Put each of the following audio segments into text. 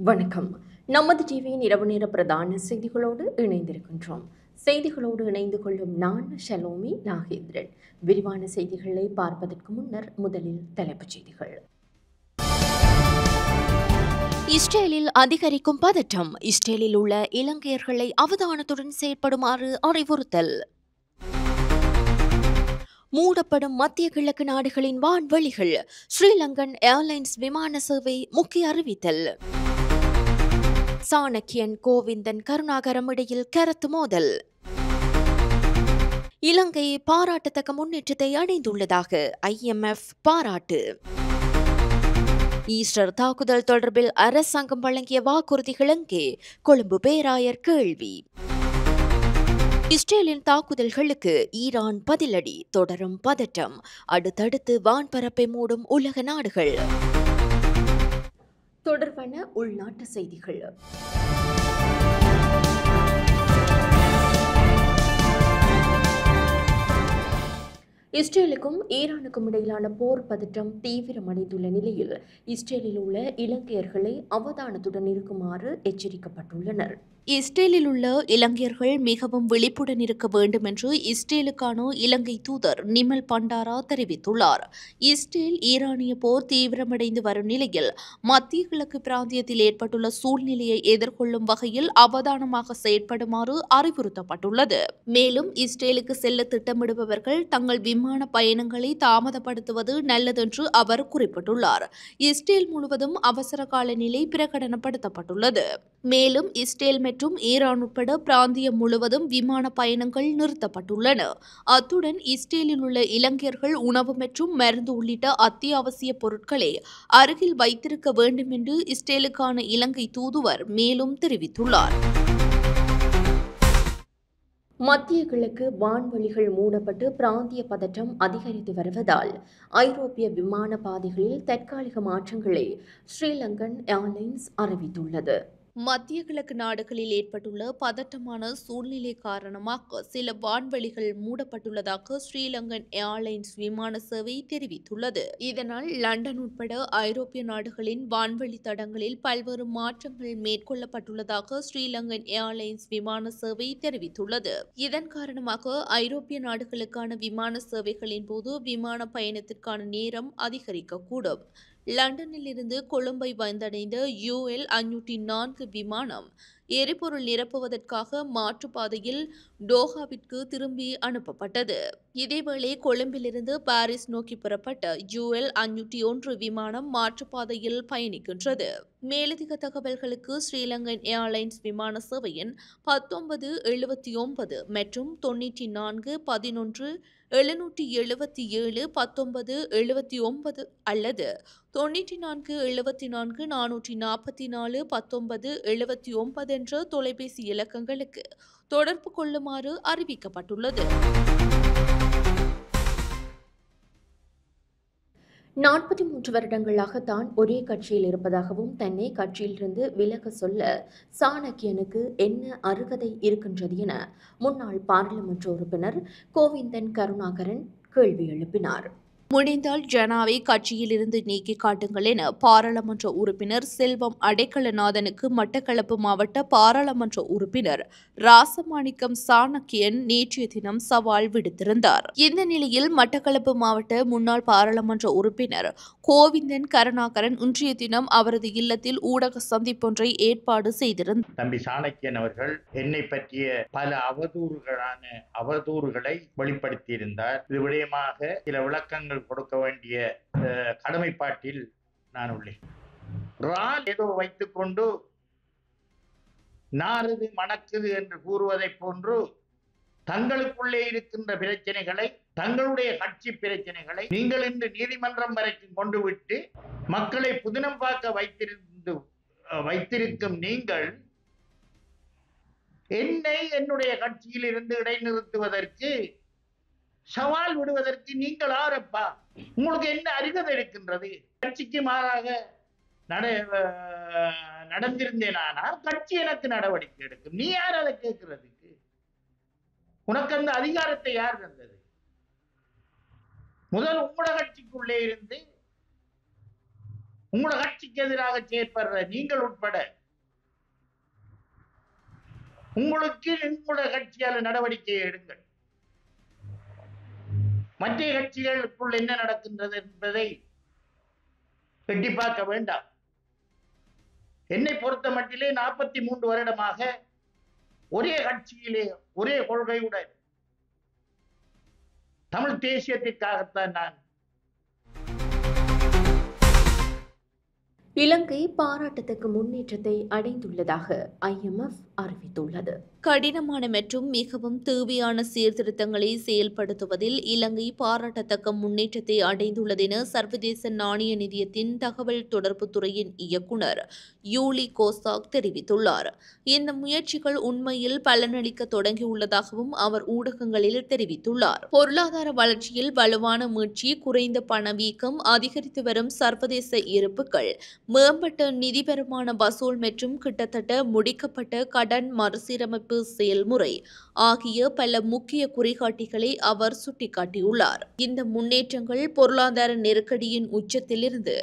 வணக்கம். நமது டிவியின் இரவு நேர பிரதான செய்திகளோடு இணைந்திருக்கின்றோம். செய்திகளோடு இணைந்து கொள்ளும் நான் ஷலோமி நாகேந்திரன். விரிவான செய்திகளை பார்ப்பதற்கு முன்னர் முதலில் தலைப்புச் செய்திகள். இஸ்ரேலில் அதிகரிக்கும் பதற்றம். இஸ்ரேலில் உள்ள இலங்கையர்களை அவதானத்துடன் செயற்படுமாறு அறிவுறுத்தல். மூடப்படும் மத்திய கிழக்கு நாடுகளின் வான்வெளிகள். ஸ்ரீலங்கன் ஏர்லைன்ஸ் விமான சேவை முக்கிய அறிவித்தல். சாணக்கியன் கோவிந்தன் கருணாகரம் இடையில் கருத்து மோதல். இலங்கை பாராட்டத்தக்க முன்னேற்றத்தை அடைந்துள்ளதாக IMF பாராட்டு. ஈஸ்டர் தாக்குதல் தொடர்பில் அரசாங்கம் வழங்கிய வாக்குறுதிகள் எங்கே? கொழும்பு பேராயர் கேள்வி. இஸ்ரேலின் தாக்குதல்களுக்கு ஈரான் பதிலடி. தொடரும் பதட்டம். அடுத்தடுத்து வான்பரப்பை மூடும் உலக நாடுகள். தொடர்பான உள்நாட்டு செய்திகள். இஸ்ரேலுக்கும் ஈரானுக்கும் இடையிலான போர் பதற்றம் தீவிரமடைந்துள்ள நிலையில் இஸ்ரேலில் உள்ள இலங்கையர்களை அவதானத்துடன் இருக்குமாறு எச்சரிக்கப்பட்டுள்ளனர். இஸ்ரேலில் உள்ள இலங்கையர்கள் மிகவும் விழிப்புடன் இருக்க வேண்டும் என்று இஸ்ரேலுக்கான இலங்கை தூதர் நிமல் பண்டாரா தெரிவித்துள்ளார். இஸ்ரேல் ஈரானிய போர் தீவிரமடைந்து வரும் நிலையில் மத்திய கிழக்கு பிராந்தியத்தில் ஏற்பட்டுள்ள சூழ்நிலையை எதிர்கொள்ளும் வகையில் அவதானமாக செயற்படுமாறு அறிவுறுத்தப்பட்டுள்ளது. மேலும் இஸ்ரேலுக்கு செல்ல திட்டமிடுபவர்கள் தங்கள் விமான பயணங்களை தாமதப்படுத்துவது நல்லதென்று அவர் குறிப்பிட்டுள்ளார். இஸ்ரேல் முழுவதும் அவசர கால நிலை பிரகடனப்படுத்தப்பட்டுள்ளது. மேலும் இஸ்ரேல் மற்றும் ஈரான் உட்பட பிராந்தியம் முழுவதும் விமான பயணங்கள் நிறுத்தப்பட்டுள்ளன. அத்துடன் இஸ்ரேலில் உள்ள இலங்கையர்கள் உணவு மற்றும் மருந்து உள்ளிட்ட அத்தியாவசிய பொருட்களை அருகில் வைத்திருக்க வேண்டும் என்று இஸ்ரேலுக்கான இலங்கை தூதுவர் மேலும் தெரிவித்துள்ளார். மத்திய கிழக்கு வான்வெளிகள் மூடப்பட்டு பிராந்திய பதற்றம் அதிகரித்து வருவதால் ஐரோப்பிய விமான பாதைகளில் தற்காலிக மாற்றங்களை ஸ்ரீலங்கன் ஏர்லைன்ஸ் அறிவித்துள்ளது. மத்திய கிழக்கு நாடுகளில் ஏற்பட்டுள்ள பதட்டமான சூழ்நிலை காரணமாக சில வான்வெளிகள் மூடப்பட்டுள்ளதாக ஸ்ரீலங்கன் ஏர்லைன்ஸ் விமான சேவை தெரிவித்துள்ளது. இதனால் லண்டன் உட்பட ஐரோப்பிய நாடுகளின் வான்வெளி தடங்களில் பல்வேறு மாற்றங்கள் மேற்கொள்ளப்பட்டுள்ளதாக ஸ்ரீலங்கன் ஏர்லைன்ஸ் விமான சேவை தெரிவித்துள்ளது. இதன் காரணமாக ஐரோப்பிய நாடுகளுக்கான விமான சேவைகளின் போது விமான பயணத்திற்கான நேரம் அதிகரிக்கக்கூடும். லண்டனில் இருந்து கொழும்பை வந்தடைந்த UL 504 விமானம் எரிபொருள் நிரப்புவதற்காக மாற்றுப்பாதையில் டோஹாவிற்கு திரும்பி அனுப்பப்பட்டது. இதேவேளை கொழும்பிலிருந்து பாரிஸ் நோக்கி புறப்பட்ட UL 501 விமானம் மாற்றுப்பாதையில் பயணிக்கின்றது. மேலதிக தகவல்களுக்கு ஸ்ரீலங்கன் ஏர்லைன்ஸ் விமான சேவையின் 1979 மற்றும் 94 11 777 19 79 அல்லது 94 74 444 19 79 என்ற தொலைபேசி இலக்கங்களுக்கு தொடர்பு கொள்ளுமாறு அறிவிக்கப்பட்டுள்ளது. 43 வருடங்களாக தான் ஒரே கட்சியில் இருப்பதாகவும் தன்னை கட்சியிலிருந்து விலக சொல்ல சாணக்கியனுக்கு என்ன அருகதை இருக்கின்றது என முன்னாள் பாராளுமன்ற உறுப்பினர் கோவிந்தன் கருணாகரன் கேள்வி எழுப்பினார். முடிந்தால் ஜனாவை கட்சியில் இருந்து நீக்கி காட்டுங்கள் என பாராளுமன்ற உறுப்பினர் செல்வம் அடைக்கலநாதனுக்கு மட்டக்களப்பு மாவட்ட பாராளுமன்ற உறுப்பினர் ராசமாணிக்கம் சாணக்கியன் நேற்றைய தினம் சவால் விடுத்திருந்தார். இந்த நிலையில் மட்டக்களப்பு மாவட்ட முன்னாள் பாராளுமன்ற உறுப்பினர் கோவிந்தன் கருணாகரன் இன்றைய தினம் அவரது இல்லத்தில் ஊடக சந்திப்பொன்றை ஏற்பாடு செய்திருந்தார். தம்பி சாணக்கியன் அவர்கள் என்னை பற்றிய பல அவதூறுகளை வெளிப்படுத்தியிருந்தார். இது விடயமாக சில விளக்கங்கள் கொடுக்க வேண்டிய கடமைப்பாட்டில் நான் உள்ளேன். ஏதோ வைத்துக் கொண்டு நாறுது மணக்குது என்று கூறுவதை போன்று தங்களுக்குள்ளே இருக்கின்ற பிரச்சனைகளை, தங்களுடைய கட்சி பிரச்சனைகளை நீங்கள் இன்று நீதிமன்றம் வரைக்கும் கொண்டு விட்டு மக்களை புதினம் பார்க்க வைத்திருக்கும் நீங்கள் என்னை என்னுடைய கட்சியில் இருந்து இடைநிறுத்துவதற்கு, சவால் விடுவதற்கு நீங்கள் ஆரப்பா? உங்களுக்கு என்ன அருகதை இருக்கின்றது? கட்சிக்கு மாறாக நடந்திருந்தேனானால் கட்சி எனக்கு நடவடிக்கை எடுக்கும். நீ யார் அதை கேட்கிறதுக்கு? உனக்கு அந்த அதிகாரத்தை யார் தந்தது? முதல் உங்களோட கட்சிக்குள்ளே இருந்து உங்களோட கட்சிக்கு எதிராக செயற்படுற நீங்கள் உட்பட உங்களுக்கு உங்களுடைய கட்சியால் நடவடிக்கையை எடுங்கள். மற்ற கட்சிகளுக்குள் என்ன நடக்கின்றது என்பதை எட்டி பார்க்க வேண்டாம். என்னை பொறுத்த மட்டிலே 43 வருடமாக ஒரே கட்சியிலே ஒரே கொள்கையுடன் தமிழ் தேசியத்திற்காகத்தான் நான். இலங்கை பாராட்டத்தக்க முன்னேற்றத்தை அடைந்துள்ளதாக IMF அறிவித்துள்ளது. கடினமான மற்றும் மிகவும் தேவையான சீர்திருத்தங்களை செயல்படுத்துவதில் இலங்கை பாராட்டத்தக்க முன்னேற்றத்தை அடைந்துள்ளதென சர்வதேச நாணய நிதியத்தின் தகவல் தொடர்பு துறையின் இயக்குநர் யூலி கோசாக் தெரிவித்துள்ளார். இந்த முயற்சிகள் உண்மையில் பலனளிக்க தொடங்கியுள்ளதாகவும் அவர் ஊடகங்களில் தெரிவித்துள்ளார். பொருளாதார வளர்ச்சியில் வலுவான மீட்சி, குறைந்த பணவீக்கம், அதிகரித்து வரும் சர்வதேச இருப்புகள், மேம்பட்ட நிதி வருமான வசூல் மற்றும் கிட்டத்தட்ட முடிக்கப்பட்ட கடன் மறுசீரமைப்பு செயல்முறை ஆகிய பல முக்கிய குறிகாட்டிகளை அவர் சுட்டிக்காட்டியுள்ளார். இந்த முன்னேற்றங்கள் பொருளாதார நெருக்கடியின் உச்சத்திலிருந்து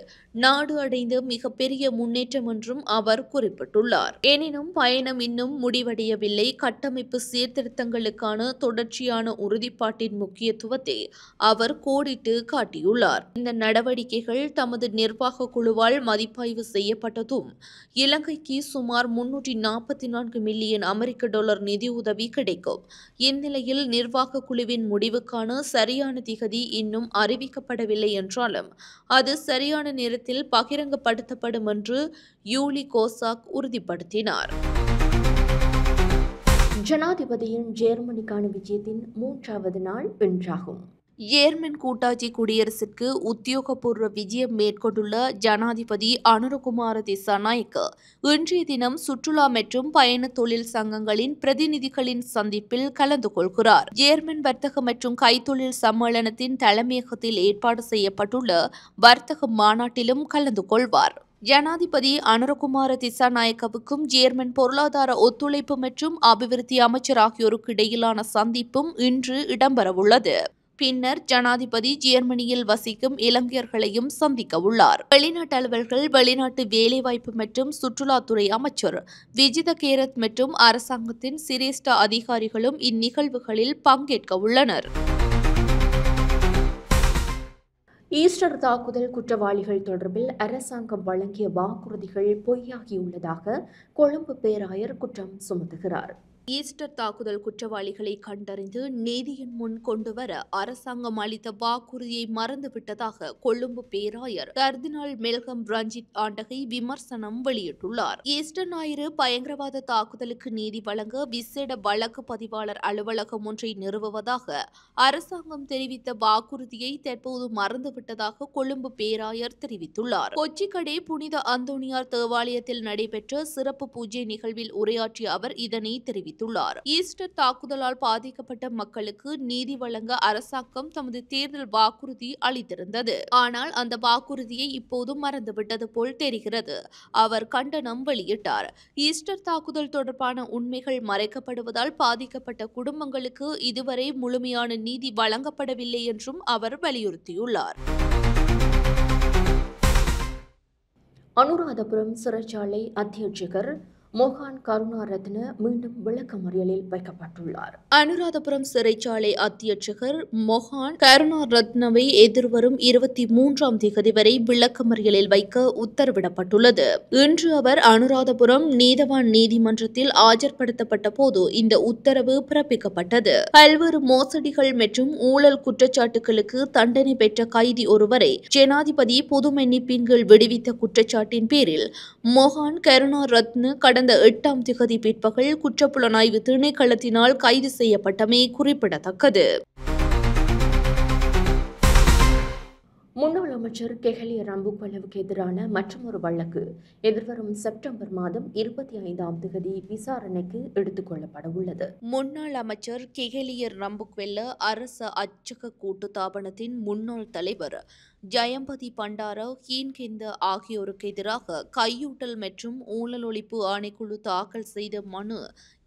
நாடு அடைந்த மிகப்பெரிய முன்னேற்றம் என்றும் அவர் குறிப்பிட்டுள்ளார். எனினும் பயணம் இன்னும் முடிவடையவில்லை. கட்டமைப்பு சீர்திருத்தங்களுக்கான தொடர்ச்சியான உறுதிப்பாட்டின் முக்கியத்துவத்தை அவர் கோடிட்டு காட்டியுள்ளார். இந்த நடவடிக்கைகள் தமது நிர்வாக குழுவால் மதிப்பாய்வு செய்யப்பட்டதும் இலங்கைக்கு சுமார் 344 மில்லியன் அமெரிக்க டாலர் நிதியுதவி கிடைக்கும். இந்நிலையில் நிர்வாக குழுவின் முடிவுக்கான சரியான திகதி இன்னும் அறிவிக்கப்படவில்லை என்றாலும் அது சரியான நேரத்தில் பகிரங்கப்படுத்தப்படும் என்று யூலி கோசாக் உறுதிப்படுத்தினார். ஜனாதிபதியின் ஜெர்மனிக்கான விஜயத்தின் 3வது நாள் இன்றாகும். ஜேர்மன் கூட்டாட்சி குடியரசிற்கு உத்தியோகபூர்வ விஜயம் மேற்கொண்டுள்ள ஜனாதிபதி அனுரகுமார திசாநாயக்க இன்றைய தினம் சுற்றுலா மற்றும் பயண தொழில் சங்கங்களின் பிரதிநிதிகளின் சந்திப்பில் கலந்து கொள்கிறார். ஜேர்மன் வர்த்தக மற்றும் கைத்தொழில் சம்மேளனத்தின் தலைமையகத்தில் ஏற்பாடு செய்யப்பட்டுள்ள வர்த்தக மாநாட்டிலும் கலந்து கொள்வார். ஜனாதிபதி அனுரகுமார திசாநாயக்கவுக்கும் ஜேர்மன் பொருளாதார ஒத்துழைப்பு மற்றும் அபிவிருத்தி அமைச்சர் ஆகியோருக்கு இடையிலான சந்திப்பும் இன்று இடம்பெறவுள்ளது. பின்னர் ஜனாதிபதி ஜெர்மனியில் வசிக்கும் இலங்கையர்களையும் சந்திக்க உள்ளார். வெளிநாட்டு அலுவலர்கள், வெளிநாட்டு வேலைவாய்ப்பு மற்றும் சுற்றுலாத்துறை அமைச்சர் விஜித கேரத் மற்றும் அரசாங்கத்தின் சிரேஷ்ட அதிகாரிகளும் இந்நிகழ்வுகளில் பங்கேற்க உள்ளனர். ஈஸ்டர் தாக்குதல் குற்றவாளிகள் தொடர்பில் அரசாங்கம் வழங்கிய வாக்குறுதிகள் பொய்யாகியுள்ளதாக கொழும்பு பேராயர் குற்றம் சுமத்துகிறார். ஈஸ்டர் தாக்குதல் குற்றவாளிகளை கண்டறிந்து நீதியின் முன் கொண்டுவர அரசாங்கம் அளித்த வாக்குறுதியை மறந்துவிட்டதாக கொழும்பு பேராயர் கர்தினால் மெல்கம் ரஞ்சித் ஆண்டகை விமர்சனம் வெளியிட்டுள்ளார். ஈஸ்டர் ஞாயிறு பயங்கரவாத தாக்குதலுக்கு நீதி வழங்க விசேட வழக்கு பதிவாளர் அலுவலகம் ஒன்றை நிறுவுவதாக அரசாங்கம் தெரிவித்த வாக்குறுதியை தற்போது மறந்துவிட்டதாக கொழும்பு பேராயர் தெரிவித்துள்ளார். கொச்சிக்கடை புனித அந்தோனியார் தேவாலயத்தில் நடைபெற்ற சிறப்பு பூஜை நிகழ்வில் உரையாற்றிய அவர் இதனை தெரிவித்தார். ஈஸ்டர் தாக்குதலால் பாதிக்கப்பட்ட மக்களுக்கு நீதி வழங்க அரசாங்கம் தமது தேர்தல் வாக்குறுதி அளித்திருந்தது. ஆனால் அந்த வாக்குறுதியை இப்போது மறந்துவிட்டது போல் தெரிகிறது. அவர் கண்டனம் வெளியிட்டார். ஈஸ்டர் தாக்குதல் தொடர்பான உண்மைகள் மறைக்கப்படுவதால் பாதிக்கப்பட்ட குடும்பங்களுக்கு இதுவரை முழுமையான நீதி வழங்கப்படவில்லை என்றும் அவர் வலியுறுத்தியுள்ளார். அனுராதபுரம் சிறைச்சாலை அத்தியட்சகர் மோகன் கருணாரத்ன மீண்டும் விளக்கமறியலில் வைக்கப்பட்டுள்ளார். அனுராதபுரம் சிறைச்சாலை அத்தியட்சகர் மோகன் கருணாரத்னவை எதிர்வரும் 23ஆம் தேதி வரை விளக்கமறியலில் வைக்க உத்தரவிடப்பட்டுள்ளது. இன்று அவர் அனுராதபுரம் நீதவான் நீதிமன்றத்தில் ஆஜர்படுத்தப்பட்ட போது இந்த உத்தரவு பிறப்பிக்கப்பட்டது. பல்வேறு மோசடிகள் மற்றும் ஊழல் குற்றச்சாட்டுகளுக்கு தண்டனை பெற்ற கைதி ஒருவரை ஜனாதிபதி பொது மன்னிப்பின் கீழ் விடுவித்த குற்றச்சாட்டின் பேரில் மோகன் கருணாரத்ன கடந்த 8ஆம் தேதி பிற்பகல் குற்றப்புலனாய்வு திணைக்களத்தினால் கைது செய்யப்பட்டமை குறிப்பிடத்தக்கது. முன்னாள் அமைச்சர் கெஹலிய ரம்புக்வெல்லவுக்கு எதிரான மற்றொரு வழக்கு எதிர்வரும் செப்டம்பர் மாதம் 25ஆம் தேதி விசாரணைக்கு எடுத்துக் கொள்ளப்பட உள்ளது. முன்னாள் அமைச்சர் கெஹலிய ரம்புக்வெல்ல அரச அச்சக கூட்டுத்தாபனத்தின் முன்னாள் தலைவர் ஜயம்பதி பண்டார ஹீன்கெந்த ஆகியோருக்கு எதிராக கையூட்டல் மற்றும் ஊழல் ஒழிப்பு ஆணைக்குழு தாக்கல் செய்த மனு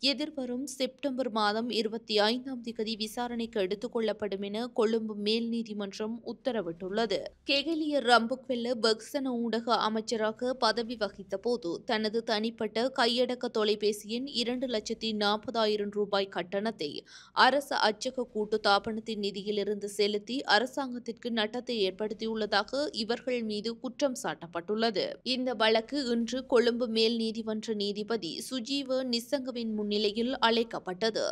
எதிர்வரும் செப்டம்பர் மாதம் 25ஆம் திகதி விசாரணைக்கு எடுத்துக் கொள்ளப்படும் என கொழும்பு மேல் நீதிமன்றம் உத்தரவிட்டுள்ளது. கெகலிய ரம்புக்வெல்ல வெக்சன ஊடக அமைச்சராக பதவி வகித்த போது தனது தனிப்பட்ட கையடக்க தொலைபேசியின் 2,40,000 ரூபாய் கட்டணத்தை அரச அச்சக கூட்டு தாபனத்தின் நிதியிலிருந்து செலுத்தி அரசாங்கத்திற்கு நட்டத்தை ஏற்படுத்தியுள்ளதாக இவர்கள் மீது குற்றம் சாட்டப்பட்டுள்ளது. இந்த வழக்கு இன்று கொழும்பு மேல் நீதிமன்ற நீதிபதி சுஜீவ நிசங்கவின் முன்னிலையில் அழைக்கப்பட்டது.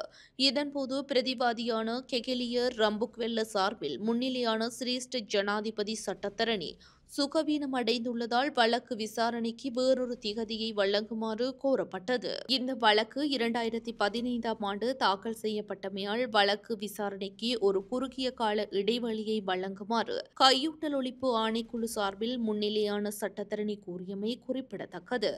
இதன்போது பிரதிவாதியான கெகலிய ரம்புக்வெல்ல சார்பில் முன்னிலையான சிரேஷ்ட ஜனாதிபதி சட்டத்தரணி சுகவீனம் அடைந்துள்ளதால் வழக்கு விசாரணைக்கு வேறொரு திகதியை வழங்குமாறு கோரப்பட்டது. இந்த வழக்கு 2015ஆம் ஆண்டு தாக்கல் செய்யப்பட்டமையால் வழக்கு விசாரணைக்கு ஒரு குறுகிய கால இடைவெளியை வழங்குமாறு கையூட்டல் ஒழிப்பு ஆணைக்குழு சார்பில் முன்னிலையான சட்டத்தரணி கூறியமை குறிப்பிடத்தக்கது.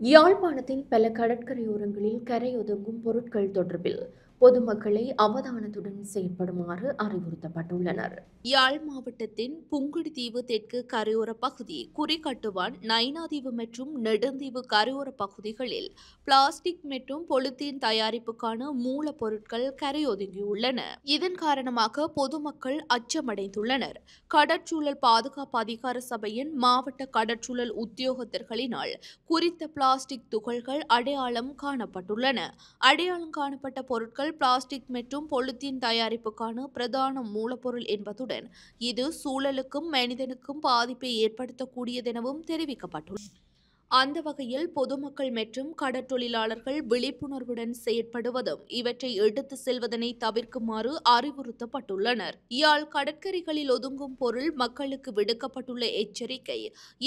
யாழ்ப்பாணத்தின் பல கடற்கரையோரங்களில் கரையொதுங்கும் பொருட்கள் தொடர்பில் பொதுமக்களை அவதானத்துடன் செயற்படுமாறு அறிவுறுத்தப்பட்டுள்ளனர். யாழ் மாவட்டத்தின் புங்குடுதீவு தெற்கு கரையோர பகுதி, குறிகட்டுவான், நைனாதீவு மற்றும் நெடுந்தீவு கரையோர பகுதிகளில் பிளாஸ்டிக் மற்றும் பொலித்தீன் தயாரிப்புக்கான மூலப்பொருட்கள் கரையொதுங்கியுள்ளன. இதன் காரணமாக பொதுமக்கள் அச்சமடைந்துள்ளனர். கடற்சூழல் பாதுகாப்பு அதிகார சபையின் மாவட்ட கடற்சூழல் உத்தியோகத்தர்களினால் குறித்த பிளாஸ்டிக் துகள்கள் அடையாளம் காணப்பட்டுள்ளன. அடையாளம் காணப்பட்ட பொருட்கள் பிளாஸ்டிக் மற்றும் பொலித்தீன் தயாரிப்புக்கான பிரதான மூலப்பொருள் என்பதுடன் இது சூழலுக்கும் மனிதனுக்கும் பாதிப்பை ஏற்படுத்தக்கூடியதெனவும் தெரிவிக்கப்பட்டுள்ளது. அந்த வகையில் பொதுமக்கள் மற்றும் கடற்றொழிலாளர்கள் விழிப்புணர்வுடன் செயற்படுவதும் இவற்றை எடுத்து செல்வதனை தவிர்க்குமாறு அறிவுறுத்தப்பட்டுள்ளனர். யாழ் கடற்கரைகளில் ஒதுங்கும் பொருள் மக்களுக்கு விடுக்கப்பட்டுள்ள எச்சரிக்கை.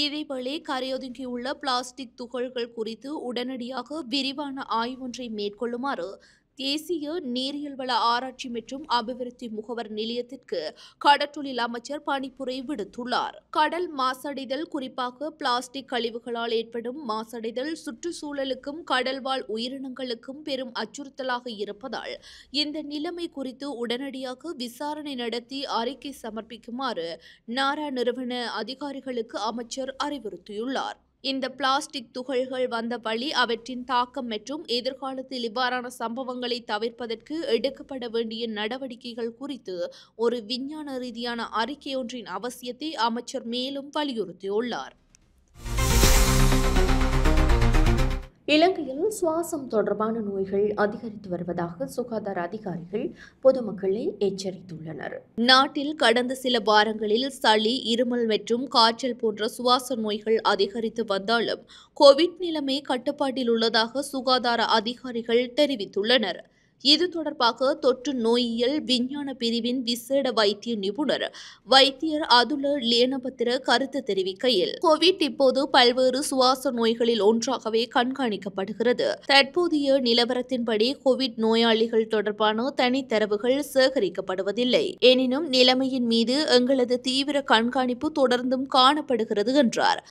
இதேவேளை கரையொதுங்கியுள்ள பிளாஸ்டிக் துகள்கள் குறித்து உடனடியாக விரிவான ஆய்வொன்றை மேற்கொள்ளுமாறு தேசிய நீரியல் வள ஆராய்ச்சி மற்றும் அபிவிருத்தி முகவர் நிலையத்திற்கு கடற்றொழில் அமைச்சர் பணிப்புரை விடுத்துள்ளார். கடல் மாசடைதல், குறிப்பாக பிளாஸ்டிக் கழிவுகளால் ஏற்படும் மாசடைதல் சுற்றுச்சூழலுக்கும் கடல்வாழ் உயிரினங்களுக்கும் பெரும் அச்சுறுத்தலாக இருப்பதால் இந்த நிலைமை குறித்து உடனடியாக விசாரணை நடத்தி அறிக்கை சமர்ப்பிக்குமாறு நாரா நிறுவன அதிகாரிகளுக்கு அமைச்சர் அறிவுறுத்தியுள்ளார். இந்த பிளாஸ்டிக் துகள்கள் வந்த வழி, அவற்றின் தாக்கம் மற்றும் எதிர்காலத்தில் இவ்வாறான சம்பவங்களை தவிர்ப்பதற்கு எடுக்கப்பட வேண்டிய நடவடிக்கைகள் குறித்து ஒரு விஞ்ஞான ரீதியான அறிக்கையொன்றின் அவசியத்தை அமைச்சர் மேலும் வலியுறுத்தியுள்ளார். இலங்கையில் சுவாசம் தொடர்பான நோய்கள் அதிகரித்து வருவதாக சுகாதார அதிகாரிகள் பொதுமக்களை எச்சரித்துள்ளனர். நாட்டில் கடந்த சில வாரங்களில் சளி, இருமல் மற்றும் காய்ச்சல் போன்ற சுவாச நோய்கள் அதிகரித்து வந்தாலும் கோவிட் நிலைமை கட்டுப்பாட்டில் உள்ளதாக சுகாதார அதிகாரிகள் தெரிவித்துள்ளனர். இது தொடர்பாக தொற்று நோயியல் விஞ்ஞான பிரிவின் விசேட வைத்திய நிபுணர் வைத்தியர் அதுல லேனபத்திர கருத்து தெரிவிக்கையில், கோவிட் இப்போது பல்வேறு சுவாச நோய்களில் ஒன்றாகவே கண்காணிக்கப்படுகிறது. தற்போதைய நிலவரத்தின்படி கோவிட் நோயாளிகள் தொடர்பான தனித்தரவுகள் சேகரிக்கப்படுவதில்லை. எனினும் நிலைமையின் மீது எங்களது தீவிர கண்காணிப்பு தொடர்ந்தும் காணப்படுகிறது என்றார்.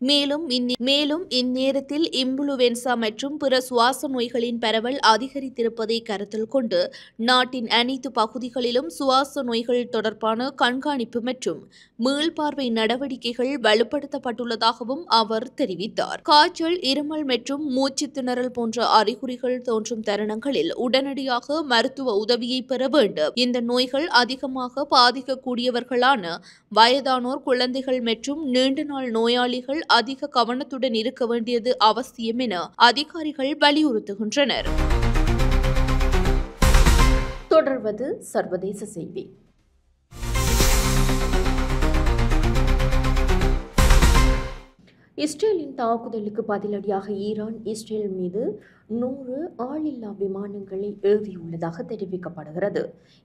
மேலும் இந்நேரத்தில் இன்ஃப்ளூவென்சா மற்றும் பிற சுவாச நோய்களின் பரவல் அதிகரித்திருப்பதை கருத்தில் கொண்டு நாட்டின் அனைத்து பகுதிகளிலும் சுவாச நோய்கள் தொடர்பான கண்காணிப்பு மற்றும் மீள்பார்வை நடவடிக்கைகள் வலுப்படுத்தப்பட்டுள்ளதாகவும் அவர் தெரிவித்தார். காய்ச்சல், இருமல் மற்றும் மூச்சு திணறல் போன்ற அறிகுறிகள் தோன்றும் தருணங்களில் உடனடியாக மருத்துவ உதவியை பெற வேண்டும். இந்த நோய்கள் அதிகமாக பாதிக்கக்கூடியவர்களான வயதானோர், குழந்தைகள் மற்றும் நீண்ட நாள் நோயாளிகள் அதிக கவனத்துடன் இருக்க வேண்டியது அவசியம் என அதிகாரிகள் வலியுறுத்துகின்றனர். தொடர்வது சர்வதேச செய்தி. இஸ்ரேலின் தாக்குதலுக்கு பதிலடியாக ஈரான் இஸ்ரேல் மீது 100 ஆளில்லா விமானங்களை ஏவியுள்ளதாக தெரிவிக்கப்படுகிறது.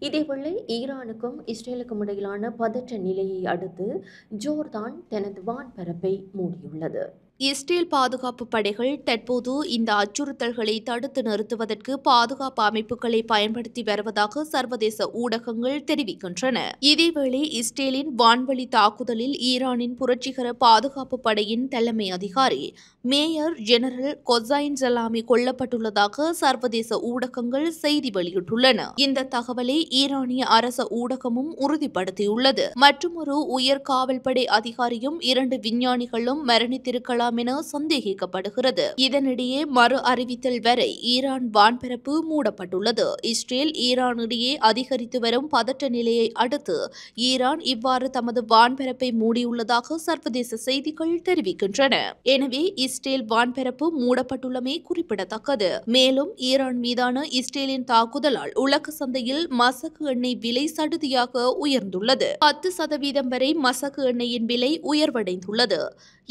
இதேவேளை ஈரானுக்கும் இஸ்ரேலுக்கும் இடையிலான பதற்ற நிலையை அடுத்து ஜோர்தான் தனது வான்பரப்பை மூடியுள்ளது. இஸ்ரேல் பாதுகாப்பு படைகள் தற்போது இந்த அச்சுறுத்தல்களை தடுத்து நிறுத்துவதற்கு பாதுகாப்பு அமைப்புகளை பயன்படுத்தி வருவதாக சர்வதேச ஊடகங்கள் தெரிவிக்கின்றன. இதேவேளை இஸ்ரேலின் வான்வழி தாக்குதலில் ஈரானின் புரட்சிகர பாதுகாப்பு படையின் தலைமை அதிகாரி மேயர் ஜெனரல் கொசைன் சலாமி கொல்லப்பட்டார் கொல்லப்பட்டுள்ளதாக சர்வதேச ஊடகங்கள் செய்தி வெளியிட்டுள்ளன. இந்த தகவலை ஈரானிய அரச ஊடகமும் உறுதிப்படுத்தியுள்ளது. மற்றுமொரு உயர் காவல்படை அதிகாரியும் 2 விஞ்ஞானிகளும் மரணித்திருக்கலாம் என சந்தேகிக்கப்படுகிறது. இதனிடையே மறு அறிவித்தல் வரை ஈரான் வான்பரப்பு மூடப்பட்டுள்ளது. இஸ்ரேல் ஈரான் இடையே அதிகரித்து வரும் பதட்ட நிலையை அடுத்து ஈரான் இவ்வாறு தமது வான்பரப்பை மூடியுள்ளதாக சர்வதேச செய்திகள் தெரிவிக்கின்றன. எனவே இஸ்ரேல் வான்பரப்பு மூடப்பட்டுள்ளமை குறிப்பிடத்தக்கது. மேலும் ஈரான் மீதான இஸ்ரேலின் தாக்குதலால் உலக சந்தையில் மசகு எண்ணெய் விலை சடுதியாக உயர்ந்துள்ளது. 10% வரை மசகு எண்ணெயின் விலை உயர்வடைந்துள்ளது.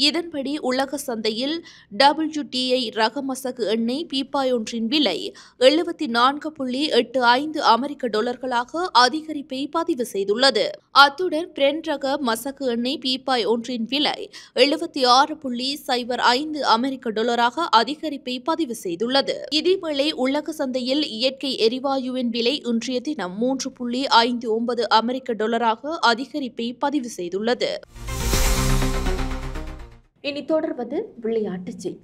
இதன்படி உலக சந்தையில் WTI ரக மசகு எண்ணெய் பீப்பாய் ஒன்றின் விலை $74.85 அமெரிக்க டாலர்களாக அதிகரிப்பை பதிவு செய்துள்ளது. அத்துடன் பிரெண்ட் ரக மசகு எண்ணெய் பீப்பாய் ஒன்றின் விலை $76.05 அமெரிக்க டாலராக அதிகரிப்பை பதிவு செய்துள்ளது. இதேவேளை உலக சந்தையில் இயற்கை எரிவாயுவின் விலை இன்றைய தினம் $3.59 அமெரிக்க டாலராக அதிகரிப்பை பதிவு செய்துள்ளது. இனி தொடர்வது விளையாட்டுச் செய்தி.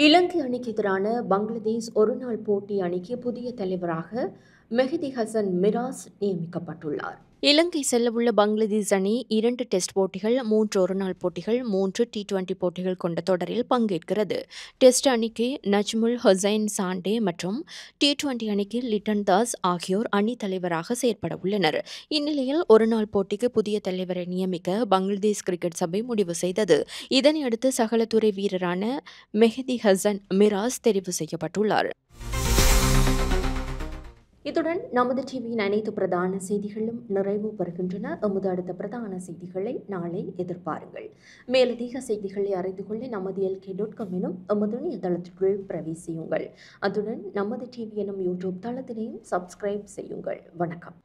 இலங்கை அணிக்கு எதிரான பங்களாதேஷ் ஒருநாள் போட்டி அணிக்கு புதிய தலைவராக மெஹதி ஹசன் மிராஸ் நியமிக்கப்பட்டுள்ளார். இலங்கை செல்லவுள்ள பங்களாதேஷ் அணி 2 டெஸ்ட் போட்டிகள், 3 ஒருநாள் போட்டிகள், 3 T20 போட்டிகள் கொண்ட தொடரில் பங்கேற்கிறது. டெஸ்ட் அணிக்கு நஜ்முல் ஹொசைன் சாண்டே மற்றும் T20 அணிக்கு லிட்டன் தாஸ் ஆகியோர் அணி தலைவராக செயற்பட உள்ளனர். இந்நிலையில் ஒருநாள் போட்டிக்கு புதிய தலைவரை நியமிக்க பங்களாதேஷ் கிரிக்கெட் சபை முடிவு செய்தது. இதனையடுத்து சகலத்துறை வீரரான மெஹதி ஹசன் மிராஸ் தெரிவு செய்யப்பட்டுள்ளார். இத்துடன் நமது டிவியின் அனைத்து பிரதான செய்திகளும் நிறைவு பெறுகின்றன. எமது அடுத்த பிரதான செய்திகளை நாளை எதிர்பாருங்கள். மேலதிக செய்திகளை அறிந்து கொள்ள நமது LK.com எனும் எமது இணையதளத்திற்குள் பிரவேசியுங்கள். அத்துடன் நமது டிவி எனும் யூடியூப் தளத்தினையும் சப்ஸ்கிரைப் செய்யுங்கள். வணக்கம்.